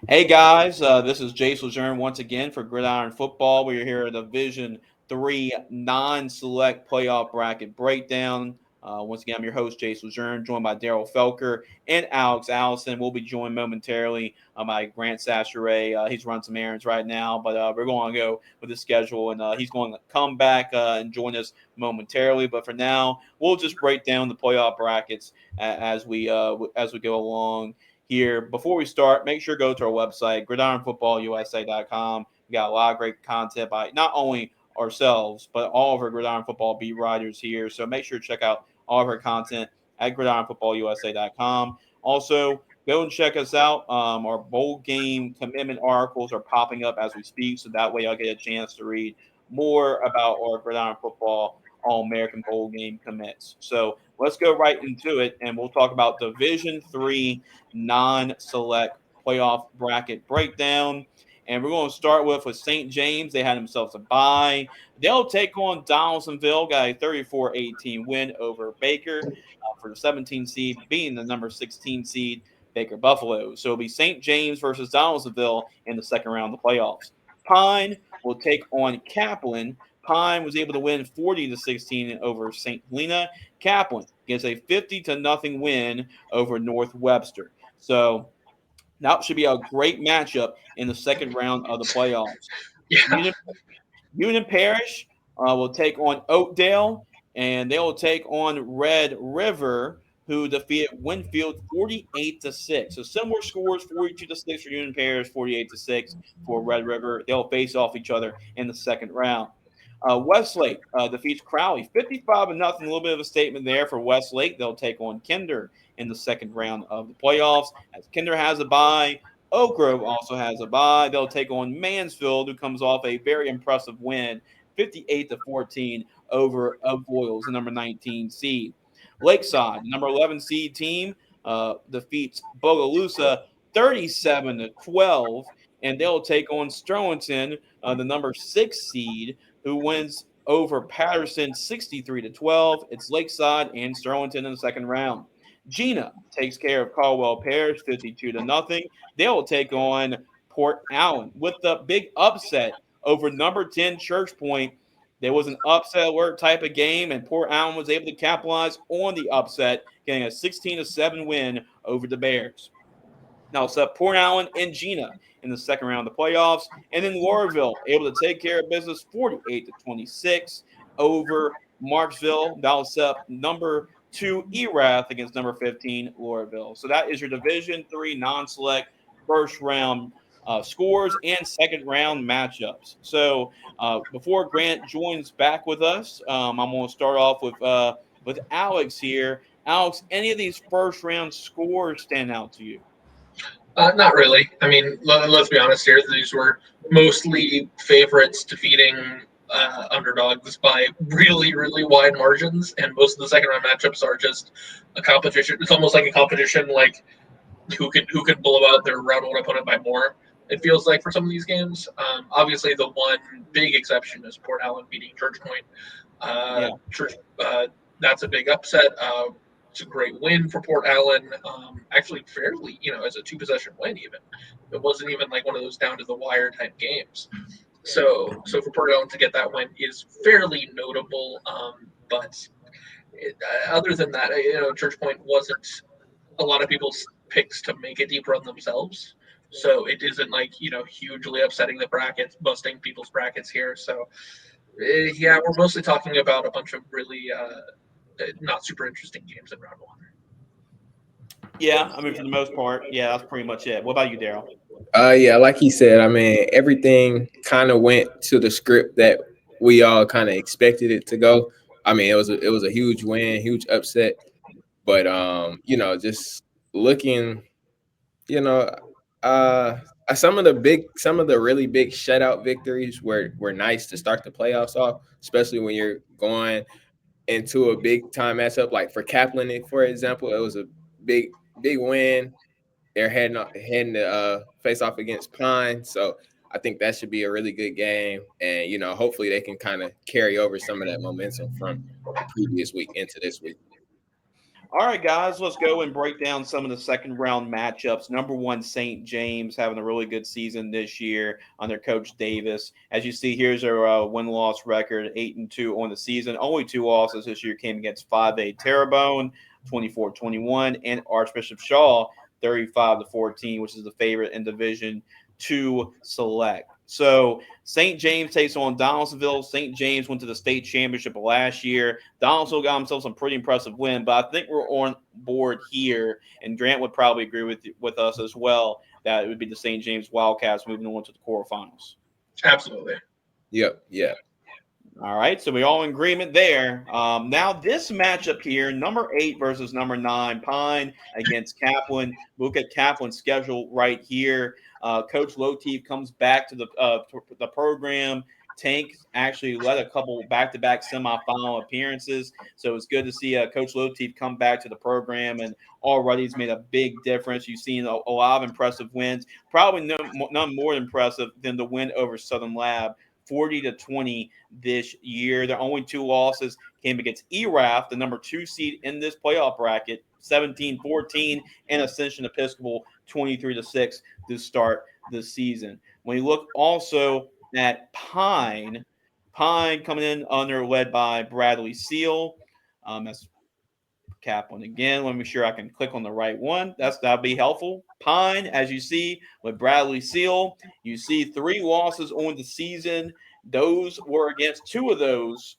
Hey guys, this is Jace Lejeune once again for Gridiron Football. We are here at the Division 3 non-select playoff bracket breakdown. Once again, I'm your host, Jace Lejeune, joined by Daryl Felker and Alex Allison. We'll be joined momentarily by Grant Sachere. He's running some errands right now, but we're going to go with the schedule, and he's going to come back and join us momentarily. But for now, we'll just break down the playoff brackets as we go along here. Before we start, make sure to go to our website, gridironfootballusa.com. We got a lot of great content by not only ourselves, but all of our Gridiron Football beat writers here. So make sure to check out all of our content at gridironfootballusa.com. Also, go and check us out. Our bowl game commitment articles are popping up as we speak, so that way I'll get a chance to read more about our Gridiron Football All American Bowl game commits. So let's go right into it, and we'll talk about Division Three non-select playoff bracket breakdown. And we're going to start with St. James. They had themselves a bye. They'll take on Donaldsonville, got a 34-18 win over Baker for the 17 seed, being the number 16 seed, Baker Buffalo. So it'll be St. James versus Donaldsonville in the second round of the playoffs. Pine will take on Kaplan. Pine was able to win 40-16 over St. Helena. Kaplan gets a 50-0 win over North Webster. So that should be a great matchup in the second round of the playoffs. Yeah. Union, Union Parish will take on Oakdale, and they will take on Red River, who defeated Winfield 48-6. So similar scores: 42-6 for Union Parish, 48-6 for Red River. They'll face off each other in the second round. Westlake defeats Crowley 55-0. A little bit of a statement there for Westlake. They'll take on Kinder in the second round of the playoffs. As Kinder has a bye, Oak Grove also has a bye. They'll take on Mansfield, who comes off a very impressive win, 58-14 over Oak Boils, the number 19 seed. Lakeside, number 11 seed team, defeats Bogalusa 37-12, and they'll take on Sterlington, the number 6 seed, who wins over Patterson 63-12. It's Lakeside and Sterlington in the second round. Gina takes care of Caldwell Parish 52-0. They'll take on Port Allen with the big upset over number 10 Church Point. There was an upset alert type of game, and Port Allen was able to capitalize on the upset, getting a 16-7 win over the Bears. Now it's up Port Allen and Gina in the second round of the playoffs. And then Laurelville able to take care of business 48-26 over Marksville. That'll set up number 2 Erath against number 15 Laurelville. So that is your Division 3 non-select first round scores and second round matchups. So before Grant joins back with us, I'm going to start off with Alex here. Alex, any of these first round scores stand out to you? Not really. I mean, let's be honest here. These were mostly favorites defeating underdogs by really, really wide margins, and most of the second round matchups are just a competition. It's almost like a competition, like who can blow out their round one opponent by more. It feels like for some of these games. Obviously, the one big exception is Port Allen beating Church Point. Yeah. Church, that's a big upset. It's a great win for Port Allen. Actually, fairly, as a two possession win, even it wasn't even like one of those down to the wire type games. So for Port Allen to get that win is fairly notable. But other than that, Church Point wasn't a lot of people's picks to make a deep run themselves. So it isn't like hugely upsetting the brackets, busting people's brackets here. So yeah, we're mostly talking about a bunch of really not super interesting games in round one. Yeah, I mean, for the most part, yeah, that's pretty much it. What about you, Daryl? Yeah, like he said, I mean, everything kind of went to the script that we all kind of expected it to go. I mean, it was a huge win, huge upset, but just looking, you know, uh, some of the really big shutout victories were nice to start the playoffs off, especially when you're going into a big time matchup. Like for Kaplan, for example, it was a big win. They're heading to face off against Pine, so I think that should be a really good game. And hopefully they can kind of carry over some of that momentum from the previous week into this week. All right, guys, let's go and break down some of the second round matchups. Number one, St. James having a really good season this year under Coach Davis. As you see, here's their win-loss record: 8-2 on the season. Only two losses this year came against 5A Terrebonne, 24-21, and Archbishop Shaw, 35-14, which is the favorite in Division Two Select. So St. James takes on Donaldsonville. St. James went to the state championship last year. Donaldsonville got himself some pretty impressive win, but I think we're on board here, and Grant would probably agree with us as well that it would be the St. James Wildcats moving on to the quarterfinals. Absolutely. Yep. Yeah. All right, so we're all in agreement there. Now this matchup here, number 8 versus number 9, Pine against Kaplan. Look at Kaplan's schedule right here. Coach Loteef comes back to the program. Tank actually led a couple back-to-back semifinal appearances, so it's good to see Coach Loteef come back to the program, and already he's made a big difference. You've seen a lot of impressive wins, probably none more impressive than the win over Southern Lab, 40-20 this year. Their only two losses came against ERAF, the number 2 seed in this playoff bracket, 17-14, and Ascension Episcopal, 23-6 to start the season. When you look also at Pine coming in led by Bradley Seal. That's Kaplan again. Let me make sure I can click on the right one. That'll be helpful. Pine, as you see with Bradley Seal, you see 3 losses on the season. Those were against 2 of those.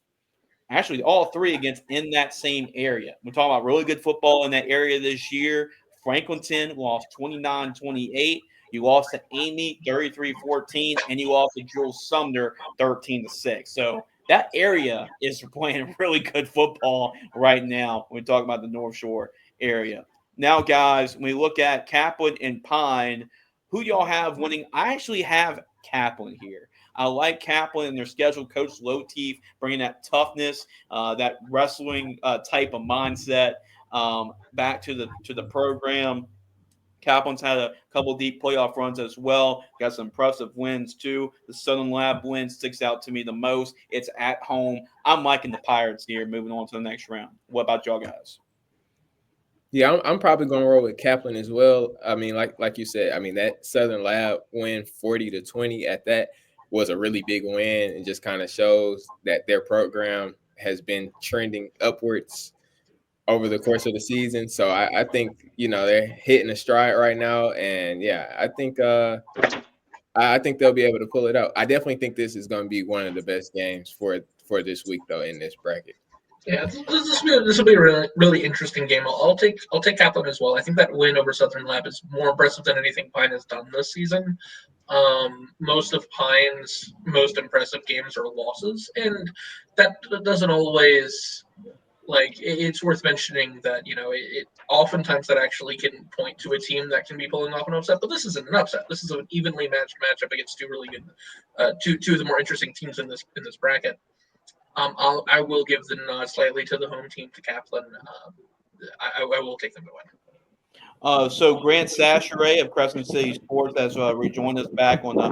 Actually, all 3 against in that same area. We're talking about really good football in that area this year. Franklinton lost 29-28. You lost to Amy 33-14, and you lost to Jules Sumner 13-6. So that area is playing really good football right now when we talk about the North Shore area. Now, guys, when we look at Kaplan and Pine, who y'all have winning? I actually have Kaplan here. I like Kaplan and their schedule. Coach Loteef bringing that toughness, that wrestling type of mindset back to the program. Kaplan's had a couple deep playoff runs as well. Got some impressive wins too. The Southern Lab win sticks out to me the most. It's at home. I'm liking the Pirates here. Moving on to the next round. What about y'all guys? Yeah, I'm probably going to roll with Kaplan as well. I mean, like you said, I mean, that Southern Lab win 40-20 at that was a really big win, and just kind of shows that their program has been trending upwards over the course of the season. So I think, they're hitting a stride right now. And yeah, I think they'll be able to pull it out. I definitely think this is going to be one of the best games for this week, though, in this bracket. Yeah, this will be a really, really interesting game. I'll take Kaplan as well. I think that win over Southern Lab is more impressive than anything Pine has done this season. Most of Pine's most impressive games are losses, and that doesn't always it's worth mentioning that it oftentimes that actually can point to a team that can be pulling off an upset. But this isn't an upset. This is an evenly matched matchup against 2 really good, two of the more interesting teams in this bracket. I will give the nod slightly to the home team, to Kaplan. I will take them to win. So Grant Sasheray of Crescent City Sports has rejoined us back on the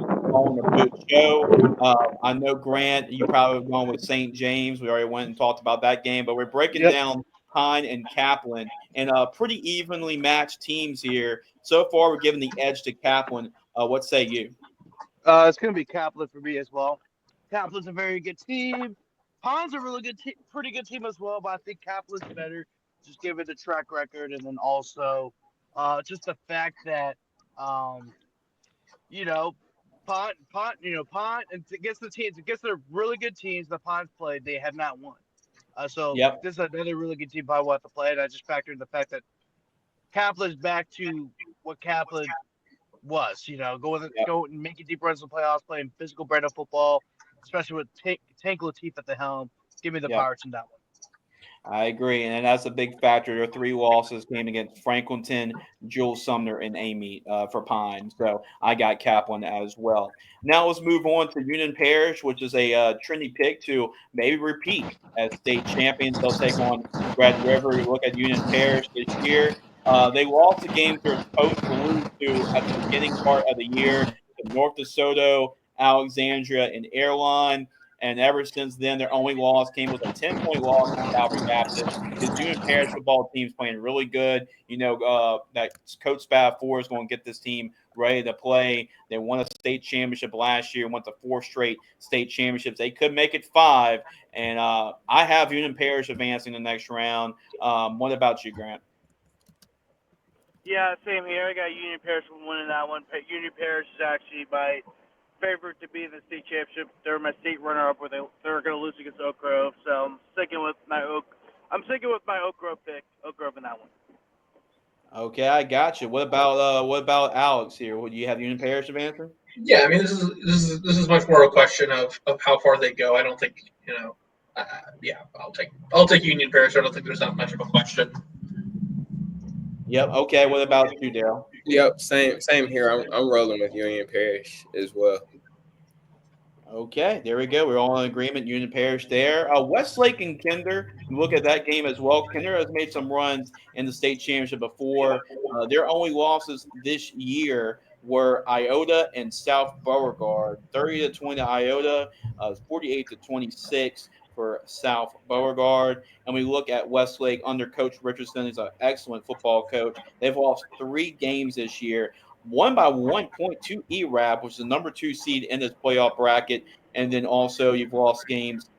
Boot Show. I know, Grant, you probably have gone with St. James. We already went and talked about that game, but we're breaking down Pine and Kaplan, and pretty evenly matched teams here. So far, we're giving the edge to Kaplan. What say you? It's going to be Kaplan for me as well. Kaplan's a very good team. Pine's a really good pretty good team as well, but I think Kaplan's better, just given the track record, and then also just the fact that Pine, and against the really good teams the Pines played, they have not won. This is another really good team Pine will have to play, and I just factored in the fact that Kaplan's back to what Kaplan was, go and making deep runs in the playoffs, playing physical brand of football, especially with Tank Lateef at the helm. Give me the Pirates in that one. I agree, and that's a big factor. Their 3 losses came against Franklinton, Jules Sumner, and Amy for Pine. So I got Kaplan as well. Now let's move on to Union Parish, which is a trendy pick to maybe repeat as state champions. They'll take on Red River. You look at Union Parish this year. They lost the games they're supposed to lose to at the beginning part of the year. North DeSoto, Alexandria, and Airline. And ever since then, their only loss came with a 10-point loss to Calvary Baptist. This Union Parish football team's playing really good. That Coach Spav 4 is going to get this team ready to play. They won a state championship last year, went to 4 straight state championships. They could make it 5. And I have Union Parish advancing the next round. What about you, Grant? Yeah, same here. I got Union Parish winning that one. Union Parish is actually my favorite to be in the state championship. They're my state runner-up, where they're going to lose against Oak Grove. So I'm sticking with my Oak Grove pick. Oak Grove in that one. Okay, I got you. What about Alex here? Would you have Union Parish advancing? Yeah, I mean this is much more a question of how far they go. I don't think yeah, I'll take Union Parish. I don't think there's that much of a question. Yep. Okay. What about you, Dale? Yep. Same here. I'm rolling with Union Parish as well. Okay, there we go. We're all in agreement. Union Parish there. Westlake and Kinder. You look at that game as well. Kinder has made some runs in the state championship before. Their only losses this year were Iota and South Beauregard. 30-20 Iota, 48-26 for South Beauregard. And we look at Westlake under Coach Richardson. He's an excellent football coach. They've lost 3 games this year. Won by 1 point to ERAP, which is the number 2 seed in this playoff bracket. And then also you've lost games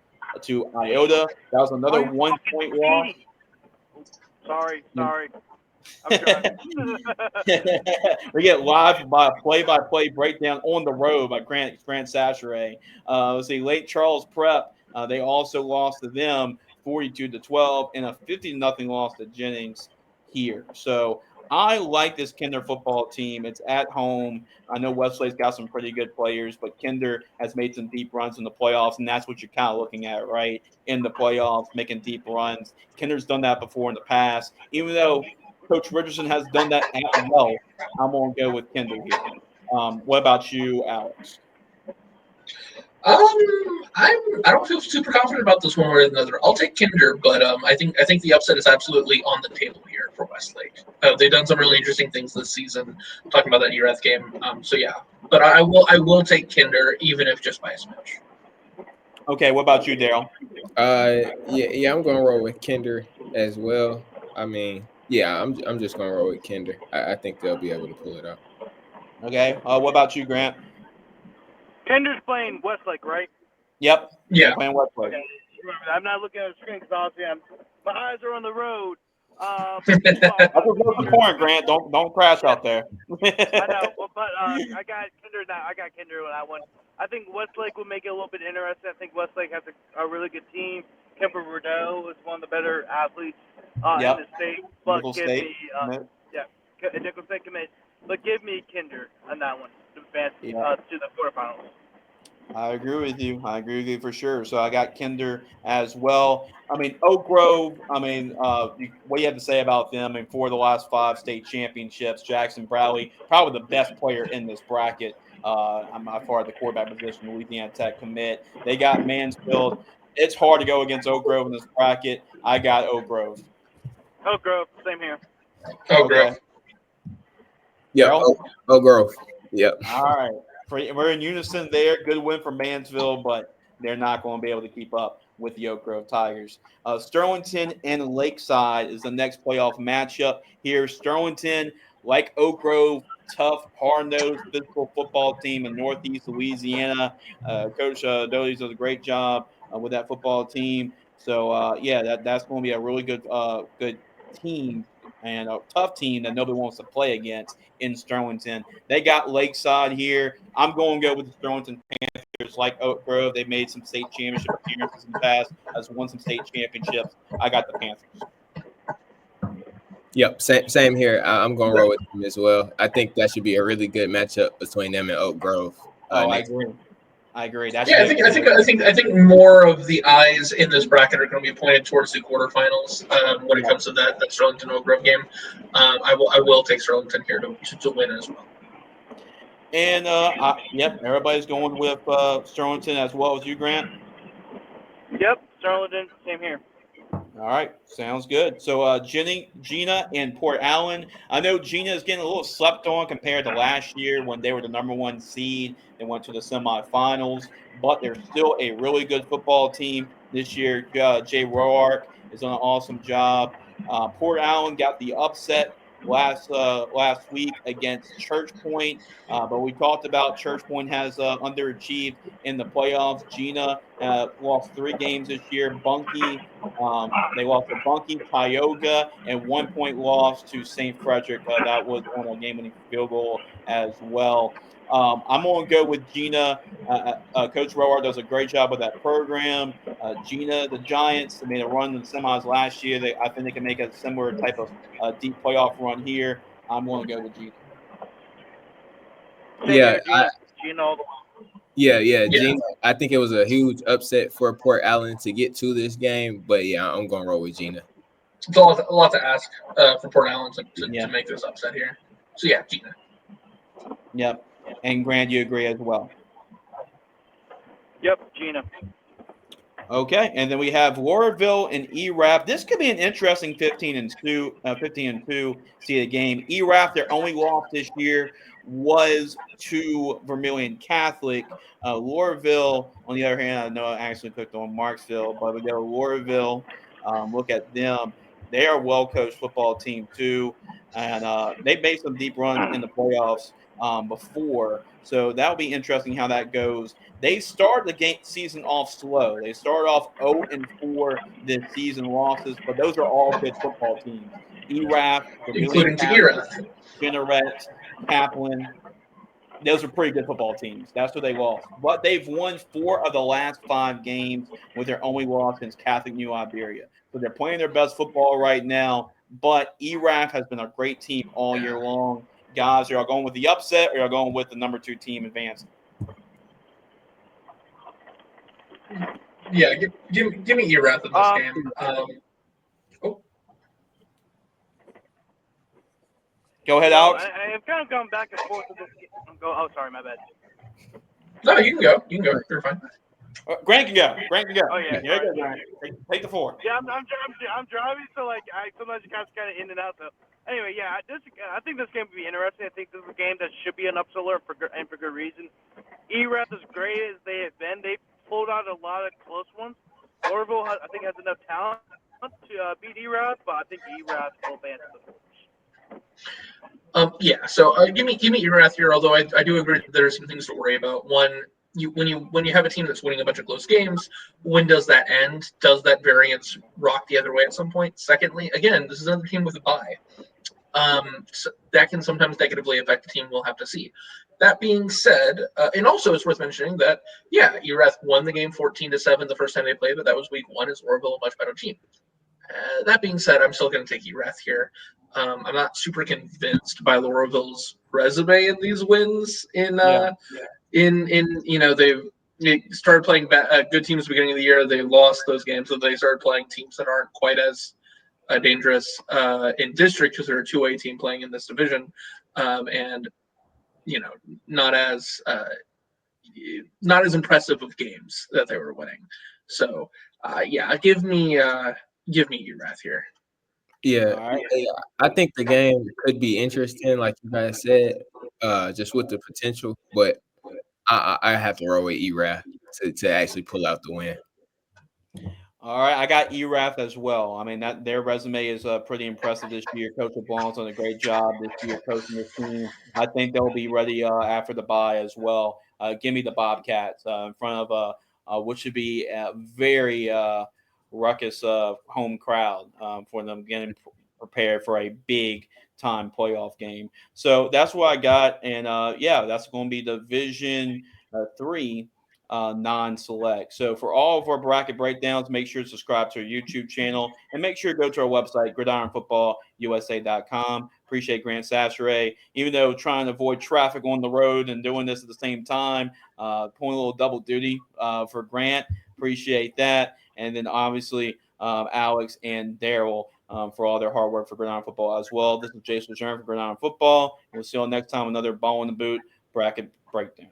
to Iota. That was another 1 point loss. Sorry. I'm driving. We get live by play-by-play breakdown on the road by Grant Sachere. Let's see, Lake Charles Prep. They also lost to them 42-12 and a 50-0 loss to Jennings here. So I like this Kinder football team. It's at home. I know Westlake's got some pretty good players, but Kinder has made some deep runs in the playoffs, and that's what you're kind of looking at, right? In the playoffs, making deep runs. Kinder's done that before in the past. Even though Coach Richardson has done that at well, I'm going to go with Kinder here. What about you, Alex? I don't feel super confident about this one way or another. I'll take Kinder, but I think the upset is absolutely on the table here for Westlake. They've done some really interesting things this season. Talking about that ERAF game, so yeah. But I will take Kinder, even if just by a smidge. Okay, what about you, Daryl? Yeah, I'm gonna roll with Kinder as well. I mean, yeah, I'm just gonna roll with Kinder. I think they'll be able to pull it out. Okay, what about you, Grant? Kinder's playing Westlake, right? Yep. Yeah. Playing Westlake. Okay. I'm not looking at the screen because obviously my eyes are on the road. I just love the corn, Grant. Don't crash out there. I know, but I got Kinder now. I got Kinder on that one. I think Westlake will make it a little bit interesting. I think Westlake has a really good team. Kemper Bordeaux is one of the better athletes in the state. But Nicholls give State. me, Nicholls State commit. But give me Kinder on that one to advance to the quarterfinals. I agree with you for sure. So I got Kinder as well. I mean, Oak Grove, what do you have to say about them? I mean, 4 of the last 5 state championships, Jackson Bradley, probably the best player in this bracket. I'm by far the quarterback position, Louisiana Tech commit. They got Mansfield. It's hard to go against Oak Grove in this bracket. I got Oak Grove. Oak Grove, same here. Oak Grove. Yeah, Oak Grove. Yep. All right. We're in unison there. Good win for Mansfield, but they're not going to be able to keep up with the Oak Grove Tigers. Sterlington and Lakeside is the next playoff matchup here. Sterlington, like Oak Grove, tough, hard-nosed, physical football team in Northeast Louisiana. Coach Doty does a great job with that football team. So, that's going to be a really good team and a tough team that nobody wants to play against in Sterlington. They got Lakeside here. I'm going to go with the Sterlington Panthers. Like Oak Grove, they made some state championship appearances in the past, has won some state championships. I got the Panthers. Yep, same here. I'm going to roll with them as well. I think that should be a really good matchup between them and Oak Grove. I agree. I agree. I think more of the eyes in this bracket are going to be pointed towards the quarterfinals when it comes to that Sterlington Oak Grove game. I will take Sterlington here to win as well. And everybody's going with Sterlington as well as you, Grant. Yep, Sterlington, same here. All right, sounds good. So, Gina and Port Allen. I know Gina is getting a little slept on compared to last year when they were the number 1 seed. They went to the semifinals, but they're still a really good football team this year. Jay Roark is doing an awesome job. Port Allen got the upset last week against Church Point, but we talked about Church Point has underachieved in the playoffs. Gina lost 3 games this year. They lost to Bunkie, Tioga, and 1-point loss to St. Frederick. That was on a game-winning field goal as well. I'm going to go with Gina. Coach Roar does a great job with that program. Gina, the Giants, they made a run in the semis last year. I think they can make a similar type of deep playoff run here. I'm going to go with Gina. Yeah, Gina all the way. Yeah. Gina, I think it was a huge upset for Port Allen to get to this game, but yeah, I'm going to roll with Gina. It's a lot to ask for Port Allen to make this upset here. So, yeah, Gina. Yep. And Grant, you agree as well? Yep, Gina. Okay, and then we have Laurelville and ERAF. This could be an interesting 15-2 seeded game. ERAF, their only loss this year was to Vermilion Catholic. Laurelville, on the other hand, I know I actually clicked on Marksville, but we go Laurelville. Look at them. They are a well-coached football team too, and they made some deep runs in the playoffs before. So that'll be interesting how that goes. They start the season off slow. They start off 0-4 this season losses, but those are all good football teams. ERAF, including Tahira, Generette, Kaplan. Those are pretty good football teams. That's what they lost. But they've won 4 of the last 5 games with their only loss against Catholic New Iberia. So they're playing their best football right now. But ERAF has been a great team all year long. Guys, are y'all going with the upset or are y'all going with the number 2 team advancing? Yeah, give me ERAF in this game. Go ahead, Alex. I've kind of gone back and forth with this game. Oh, sorry, my bad. No, you can go. You're fine. Grant can go. Oh yeah, Here you go, Grant. Take the 4. Yeah, I'm driving, so like sometimes you kind of in and out. So anyway, yeah, I think this game would be interesting. I think this is a game that should be an upset alert for good reason. ERAF, as great as they have been, they've pulled out a lot of close ones. Orville, I think, has enough talent to beat ERAF, but I think ERAF will advance the So give me ERAF here. Although I do agree that there are some things to worry about. One, when you have a team that's winning a bunch of close games, when does that end? Does that variance rock the other way at some point? Secondly, again, this is another team with a bye. So that can sometimes negatively affect the team. We'll have to see. That being said, and also it's worth mentioning that ERAF won the game 14-7 the first time they played, but that was week 1. Is Orville a much better team? That being said, I'm still going to take ERAF here. I'm not super convinced by Laurelville's resume in these wins. They started playing good teams at the beginning of the year. They lost those games, so they started playing teams that aren't quite as dangerous in district because they're a 2A team playing in this division, and not as impressive of games that they were winning. So give me ERAF here. Yeah, I think the game could be interesting, like you guys said, just with the potential. But I have to roll with ERAF to actually pull out the win. All right, I got ERAF as well. I mean, their resume is pretty impressive this year. Coach LeBlanc's done a great job this year coaching this team. I think they'll be ready after the bye as well. Give me the Bobcats in front of what should be a very ruckus home crowd for them getting prepared for a big time playoff game. So that's what I got, and that's going to be Division 3. Non-select. So for all of our bracket breakdowns, make sure to subscribe to our YouTube channel and make sure to go to our website, gridironfootballusa.com. Appreciate Grant Sasseray, even though trying to avoid traffic on the road and doing this at the same time, pulling a little double duty for Grant. Appreciate that. And then obviously Alex and Daryl for all their hard work for Gridiron Football as well. This is Jason Lejeune for Gridiron Football. We'll see you all next time. Another Ball in the Boot bracket breakdown.